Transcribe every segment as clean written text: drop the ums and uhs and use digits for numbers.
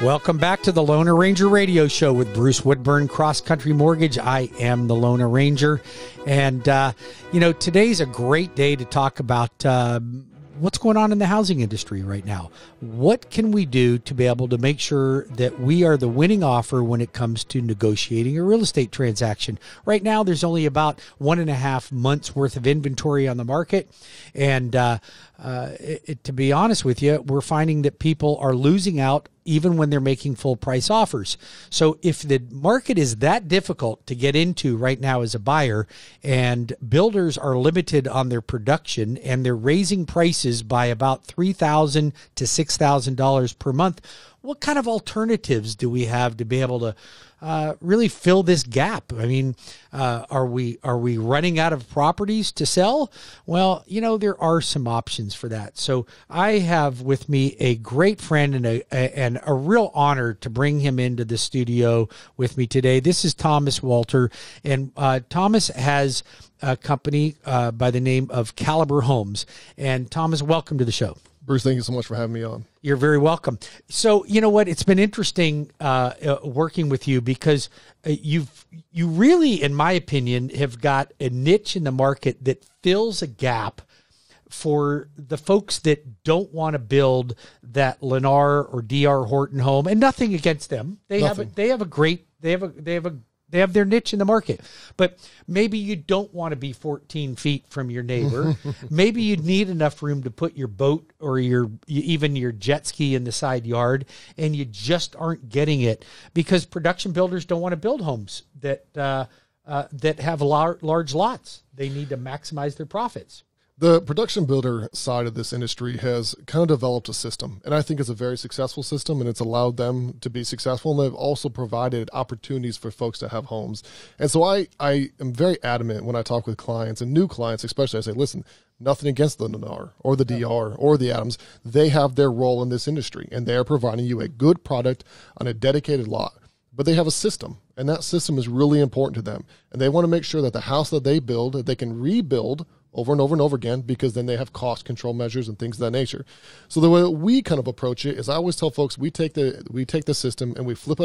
Welcome back to the Loner Ranger Radio Show with Bruce Woodburn, CrossCountry Mortgage. I am the Loner Ranger. And, today's a great day to talk about what's going on in the housing industry right now. What can we do to be able to make sure that we are the winning offer when it comes to negotiating a real estate transaction? Right now, there's only about 1.5 months worth of inventory on the market. And to be honest with you, we're finding that people are losing out even when they're making full price offers. So if the market is that difficult to get into right now as a buyer, and builders are limited on their production and they're raising prices by about $3,000 to $6,000 per month, what kind of alternatives do we have to be able to really fill this gap? I mean, are we running out of properties to sell? Well, there are some options for that. So I have with me a great friend and a real honor to bring him into the studio with me today. This is Thomas Walter, and Thomas has a company by the name of Caliber Homes. And Thomas, welcome to the show. Bruce, thank you so much for having me on. You're very welcome. So, you know what? It's been interesting working with you because you really, in my opinion, have got a niche in the market that fills a gap for the folks that don't want to build that Lennar or DR Horton home, and nothing against them. They have their niche in the market, but maybe you don't want to be 14 feet from your neighbor. Maybe you need enough room to put your boat or even your jet ski in the side yard, and you just aren't getting it because production builders don't want to build homes that have large lots. They need to maximize their profits. The production builder side of this industry has kind of developed a system, and I think it's a very successful system, and it's allowed them to be successful, and they've also provided opportunities for folks to have homes. And so I am very adamant when I talk with clients, and new clients especially, I say, listen, nothing against the Lennar or the DR or the Adams. They have their role in this industry, and they are providing you a good product on a dedicated lot. But they have a system, and that system is really important to them. And they want to make sure that the house that they build, that they can rebuild over and over and over again, because then they have cost control measures and things of that nature. So the way that we kind of approach it is I always tell folks we take the system and we flip it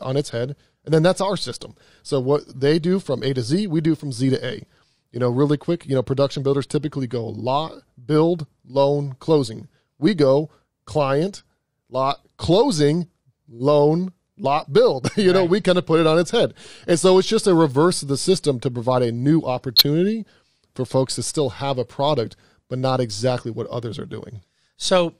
on its head, and then that's our system. So what they do from A to Z, we do from Z to A. Really quick, production builders typically go lot, build, loan, closing. We go client, lot, closing, loan, lot, build. Right. We kind of put it on its head. And so it's just a reverse of the system to provide a new opportunity for folks to still have a product, but not exactly what others are doing. So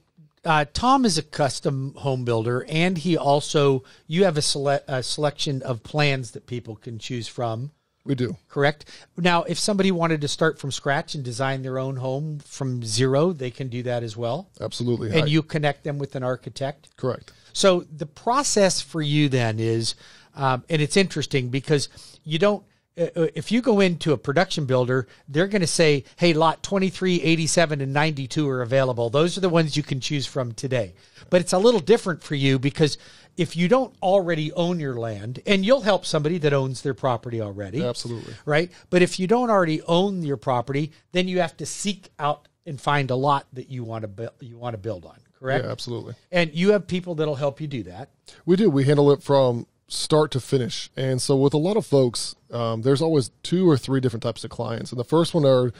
Tom is a custom home builder, and you have a selection of plans that people can choose from. We do. Correct? Now, if somebody wanted to start from scratch and design their own home from zero, they can do that as well? Absolutely. And you connect them with an architect? Correct. So the process for you then is, and it's interesting because you don't, if you go into a production builder, they're going to say, hey, lot 23, 87, and 92 are available. Those are the ones you can choose from today. But it's a little different for you because if you don't already own your land, and you'll help somebody that owns their property already. Absolutely. Right? But if you don't already own your property, then you have to seek out and find a lot that you want to build on. Correct? Yeah, absolutely. And you have people that'll help you do that. We do. We handle it from start to finish. And so with a lot of folks, there's always 2 or 3 different types of clients. And the first one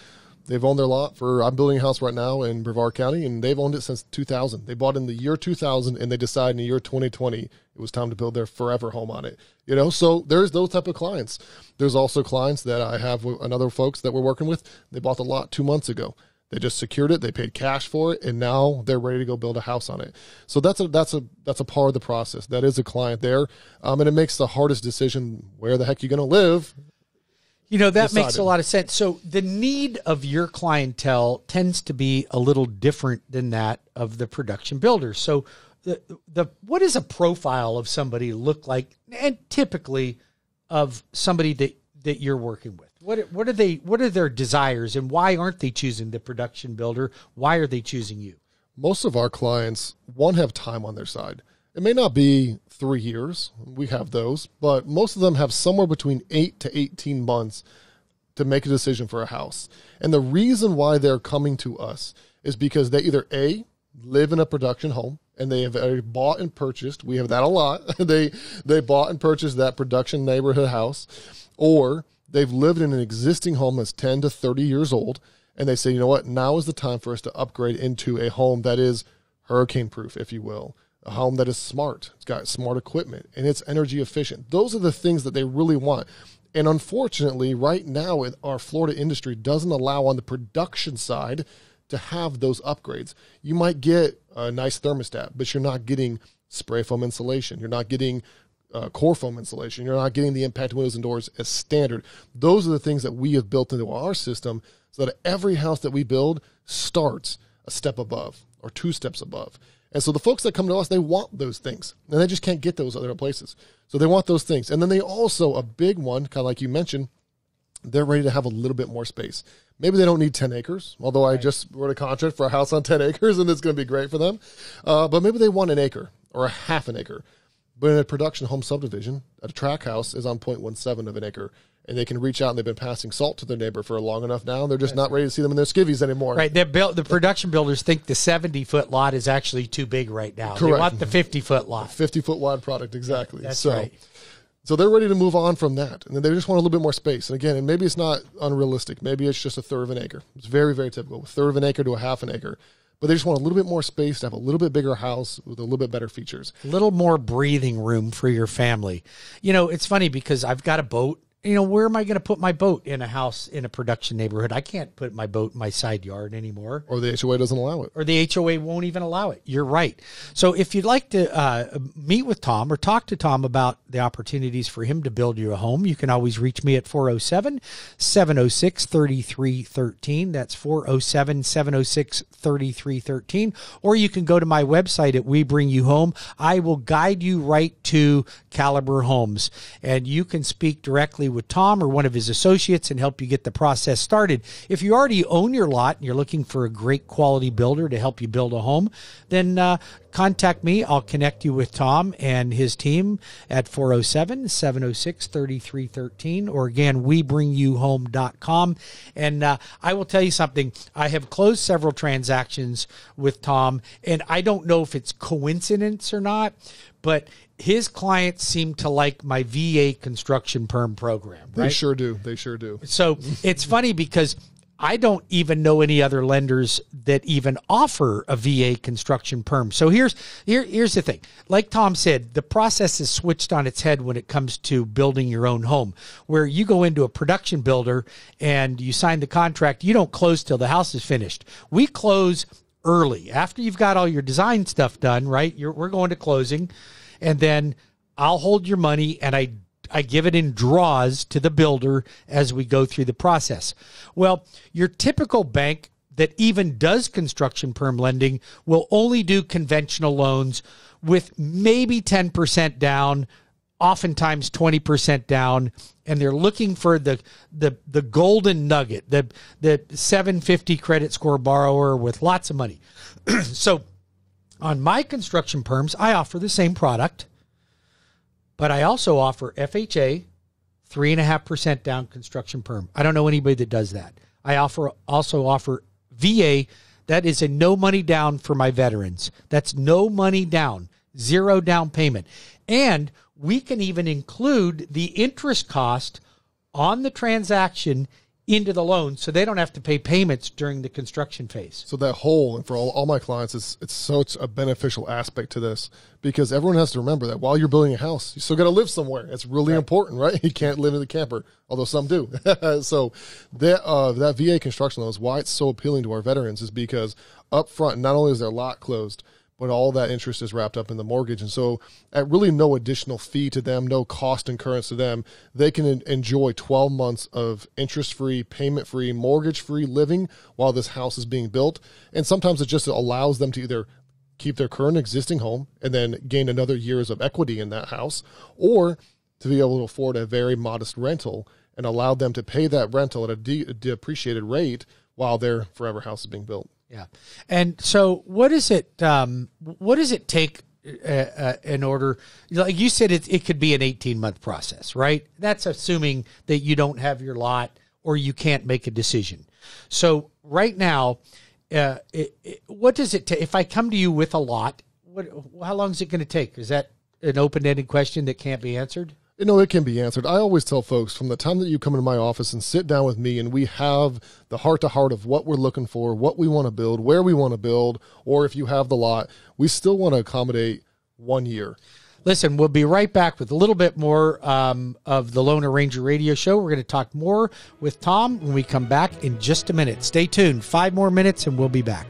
they've owned their lot I'm building a house right now in Brevard County, and they've owned it since 2000. They bought in the year 2000, and they decided in the year 2020 it was time to build their forever home on it. So there's those type of clients. There's also clients that I have and other folks that we're working with. They bought the lot 2 months ago. They just secured it. They paid cash for it, and now they're ready to go build a house on it. So that's a part of the process. That is a client there, and it makes the hardest decision: where the heck you're going to live. That makes a lot of sense. So the need of your clientele tends to be a little different than that of the production builder. So what does a profile of somebody look like, and typically of somebody that you're working with? What are their desires, and why aren't they choosing the production builder? Why are they choosing you? Most of our clients, have time on their side. It may not be 3 years. We have those, but most of them have somewhere between 8 to 18 months to make a decision for a house. And the reason why they're coming to us is because they either A, live in a production home and they have already bought and purchased. We have that a lot. They bought and purchased that production neighborhood house, or they've lived in an existing home that's 10 to 30 years old, and they say, you know what, now is the time for us to upgrade into a home that is hurricane proof, if you will, a home that is smart. It's got smart equipment, and it's energy efficient. Those are the things that they really want. And unfortunately, right now, our Florida industry doesn't allow on the production side to have those upgrades. You might get a nice thermostat, but you're not getting spray foam insulation. You're not getting core foam insulation. You're not getting the impact windows and doors as standard. Those are the things that we have built into our system so that every house that we build starts a step above or 2 steps above. And so the folks that come to us, they want those things, and they just can't get those other places. So they want those things. And then they also, a big one, kind of like you mentioned, they're ready to have a little bit more space. Maybe they don't need 10 acres, although I just wrote a contract for a house on 10 acres, and it's going to be great for them. But maybe they want an acre or a half an acre. But in a production home subdivision, a track house is on 0.17 of an acre. And they can reach out, and they've been passing salt to their neighbor for long enough now. They're just not ready to see them in their skivvies anymore. Right. The production builders think the 70-foot lot is actually too big right now. Correct. They want the 50-foot lot. 50-foot wide product, exactly. That's right. So they're ready to move on from that. And they just want a little bit more space. And again, and maybe it's not unrealistic. Maybe it's just a third of an acre. It's very, very typical. A third of an acre to a half an acre. But they just want a little bit more space to have a little bit bigger house with a little bit better features. A little more breathing room for your family. You know, it's funny because I've got a boat. You know, where am I going to put my boat in a house in a production neighborhood? I can't put my boat in my side yard anymore. Or the HOA doesn't allow it. Or the HOA won't even allow it. You're right. So if you'd like to meet with Tom or talk to Tom about the opportunities for him to build you a home, you can always reach me at 407-706-3313. That's 407-706-3313. Or you can go to my website at We Bring You Home. I will guide you right to Caliber Homes, and you can speak directly with Tom or one of his associates and help you get the process started. If you already own your lot and you're looking for a great quality builder to help you build a home, then contact me. I'll connect you with Tom and his team at 407-706-3313, or again, webringyouhome.com. And I will tell you something. I have closed several transactions with Tom, and I don't know if it's coincidence or not, but his clients seem to like my VA construction perm program. Right? They sure do. They sure do. So it's funny because I don't even know any other lenders that even offer a VA construction perm. So here's the thing. Like Tom said, the process is switched on its head when it comes to building your own home, where you go into a production builder and you sign the contract. You don't close till the house is finished. We close early after you've got all your design stuff done, right? We're going to closing, and then I'll hold your money and I give it in draws to the builder as we go through the process. Well, your typical bank that even does construction perm lending will only do conventional loans with maybe 10% down, oftentimes 20% down, and they're looking for the golden nugget, the 750 credit score borrower with lots of money. So on my construction perms, I offer the same product, but I also offer FHA, 3.5% down construction perm. I don't know anybody that does that. I also offer VA. That is a no money down for my veterans. That's no money down, 0 down payment. And we can even include the interest cost on the transaction into the loan, so they don't have to pay payments during the construction phase. So that whole, and for all my clients, it's such a beneficial aspect to this, because everyone has to remember that while you're building a house, you still got to live somewhere. It's really important, right? You can't live in the camper, although some do. So that VA construction loan is why it's so appealing to our veterans, is because up front, not only is their lot closed, but all that interest is wrapped up in the mortgage. And so at really no additional fee to them, no cost incurrence to them, they can enjoy 12 months of interest-free, payment-free, mortgage-free living while this house is being built. And sometimes it just allows them to either keep their current existing home and then gain another years of equity in that house, or to be able to afford a very modest rental and allow them to pay that rental at a depreciated rate while their forever house is being built. Yeah. And so what does it take in order, like you said, it could be an 18-month process, right? That's assuming that you don't have your lot or you can't make a decision. So right now, what does it take? If I come to you with a lot, how long is it going to take? Is that an open-ended question that can't be answered? It can be answered. I always tell folks from the time that you come into my office and sit down with me and we have the heart-to-heart of what we're looking for, what we want to build, where we want to build, or if you have the lot, we still want to accommodate 1 year. Listen, we'll be right back with a little bit more of the Loner Ranger Radio Show. We're going to talk more with Tom when we come back in just a minute. Stay tuned. 5 more minutes and we'll be back.